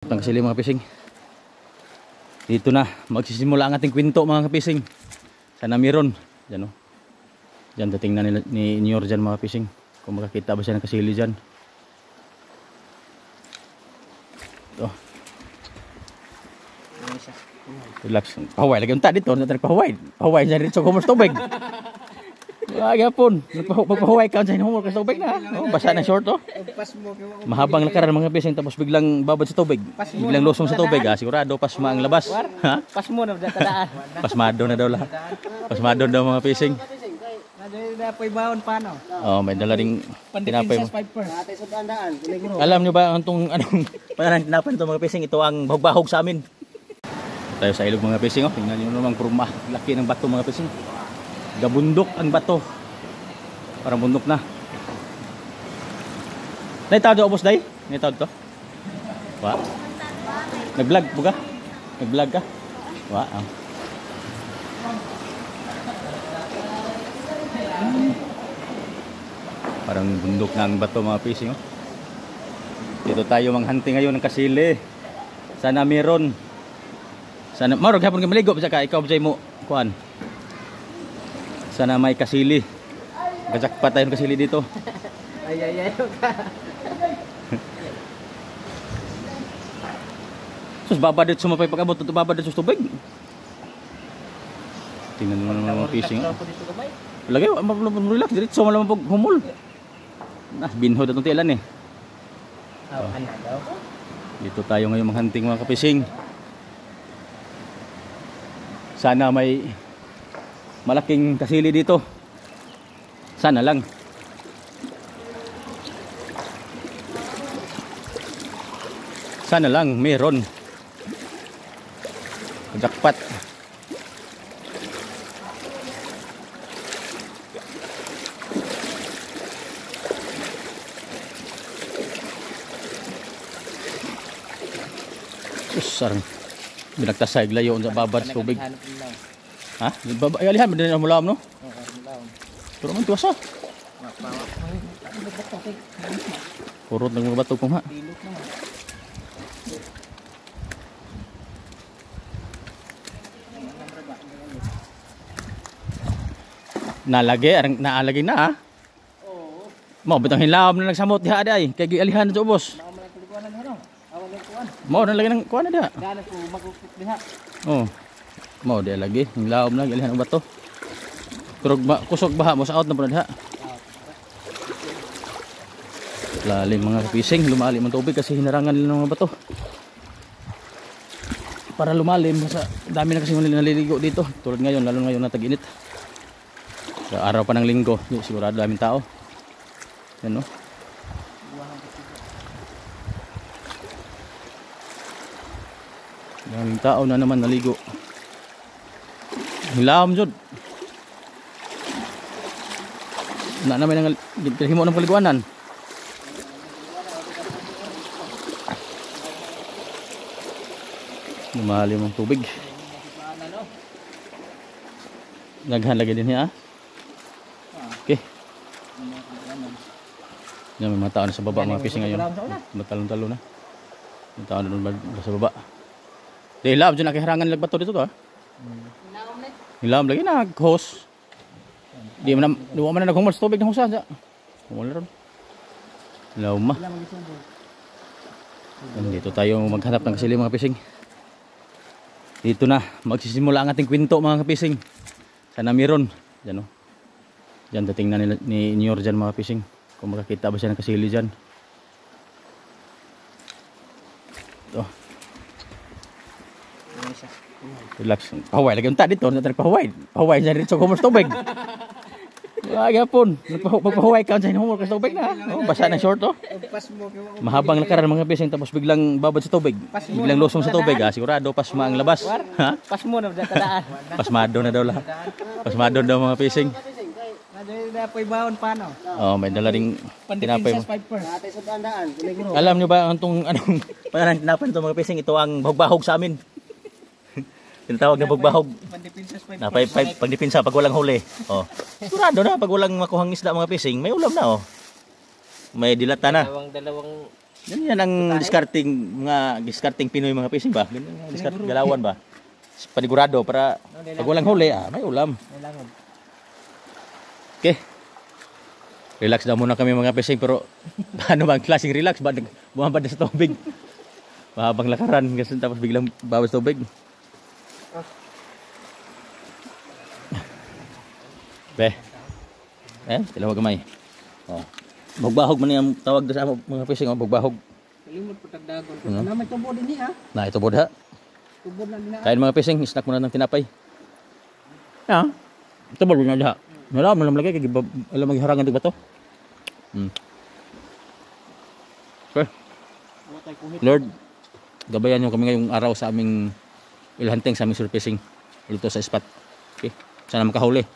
Kasili mga kapising, dito na magsisimula ang ating kwento mga kapising. Sana meron dyan, oh. Dyan tatingnan nila ni Nyor dyan mga kapising, kung makakita ba siya ng kasili dyan. Ito, relax, pahuway lagi unta dito, pahuway dyan dito sa kumos tubig. Agapon, magpahuway ka dyan humor sa tubig na. Oh, basa na short, oh. Mahabang lakaran mga kapising, tapos biglang babad sa tubig. Biglang lusong sa tubig, sigurado pasma ang labas. Ha? Pasmo na dadaan. Pasmado na daw lahat. Pasmado daw mga kapising. Napoy baon paano? Oh, may dala ding tinapay mo. Alam nyo ba anong parang tinapay nito mga kapising? Ito ang bahog-bahog sa amin. Tayo sa ilog mga kapising, oh. Tingnan niyo naman purma, laki ng bato mga kapising. Gabundok ang bato. Parang bundok na. Naitawad daw, boss day? Naitawad to? Wa? Nag-vlog po ka? Nag-vlog ka? Wa? Parang bundok na ang bato mga pising, oh. Dito tayo manghunting ngayon ng kasili. Sana meron. Sana, marog hapon ka maligo. Bisa ka, ikaw ba mo? Kuhan. Sana may kasili. Gajakpa tayo ng kasili dito. Ay. Sus, babad dito sumapay pag-abot. Ito babad dito sa tubig. Tingnan mo naman mga fishing. Lagay, relax. Diretso mo naman pag humul. Binho na itong tialan eh. Dito tayo ngayon manghunting mga kapishing. Sana may malaking kasili dito. Sana lang. Sana lang meron. Jackpot. Sarang binagtasay layo sa babad sa tubig. Ha? Alihan mo din ang mulam, no? Pero man tuwasa. Purot ng mga bato kong ha. Naalagay na ha. Mo bitang hilawom na nagsamot diha ay kay alihan sa ubos. Mo na lagi ng kuan na diha. Dala ko magkukit diha. Oh. Mo di lagi hilawom na alihan ang bato. Turog kusog baha mo sa out na pud diha. Lalim mga fishing, lumalim ang tubig kasi hinarangan nila ng mga bato. Para lumalim sa dami na kasi naliligo dito. Tulad ngayon, lalo ngayon na tag-init. Sa araw pa ng linggo, sigurado daming tao. Yan, no? Daming tao na naman naligo. Hilawom jud. Na naman ang himo ng paliguanan. Lumalim ang tubig. Naghan lagi din niya. Okay. Yan, may mga tao na sa baba mga fishing ngayon. Matalon-talon na. May tao na doon sa baba. Di hilam dyan nakiharangan nilag bato dito to ha. Hilam lagi nag-hose. Di man na naghumol sa tubig ng husa. Humol na ron. Hilam ma. Dito tayo maghanap ng kasili mga fishing. Dito na magsisimula ang ating kwento mga kapising. Sana meron dyan, oh. Dyan tatingnan nila ni Nyor dyan mga kapising, kung makakita ba siya ng kasili dyan. Ito, relax, pahuway lagi unta dito. Pahuway dyan dito sa kumos tubig. Agapon, magpahuway ka dyan humor sa tubig na. Oh, basa na short, oh. Mahabang lakaran mga kapising, tapos biglang babad sa tubig. Biglang lusong sa tubig, sigurado pasma ang labas. Ha? Pasmo na dadaan. Pasmado na daw lahat. Pasmado daw mga kapising. Napoy baon paano? Oh, may dala ding tinapay mo. Alam Alam nyo ba anong parang tinapay nito mga kapising? Ito ang bahog-bahog sa amin. Tinatawag na bahog-bahog. Pagdipinsa pag walang huli. Oh. Sigurado na pag walang makuhang isda mga fishing, may ulam na oh. May dilata na. Dalawang Yan ang discarding Pinoy mga fishing ba? Ganyan ang discarding galawan ba? Panigurado para pag walang huli, may ulam. May langon. Okay. Relax na muna kami mga fishing pero ano bang klaseng relax ba? Bumabad na sa tubig. Mahabang lakaran kasi tapos biglang bawas tubig. Be. Tilawag gamay. Oh. Bagbahog man yung tawag sa mga fishing, bagbahog. Kalimot po tagdagon. Naman tubo din niya. Na ito bod ha. Tubo na din. Kain mga fishing, snack muna ng tinapay. Ya. Ito bod na diha. Wala man lagi kay alam magharangan dig ba to? Okay. Lord, gabayan niyo kami ngayong araw sa aming ilhanteng sa aming surfacing dito sa spot. Okay. Sana makahuli.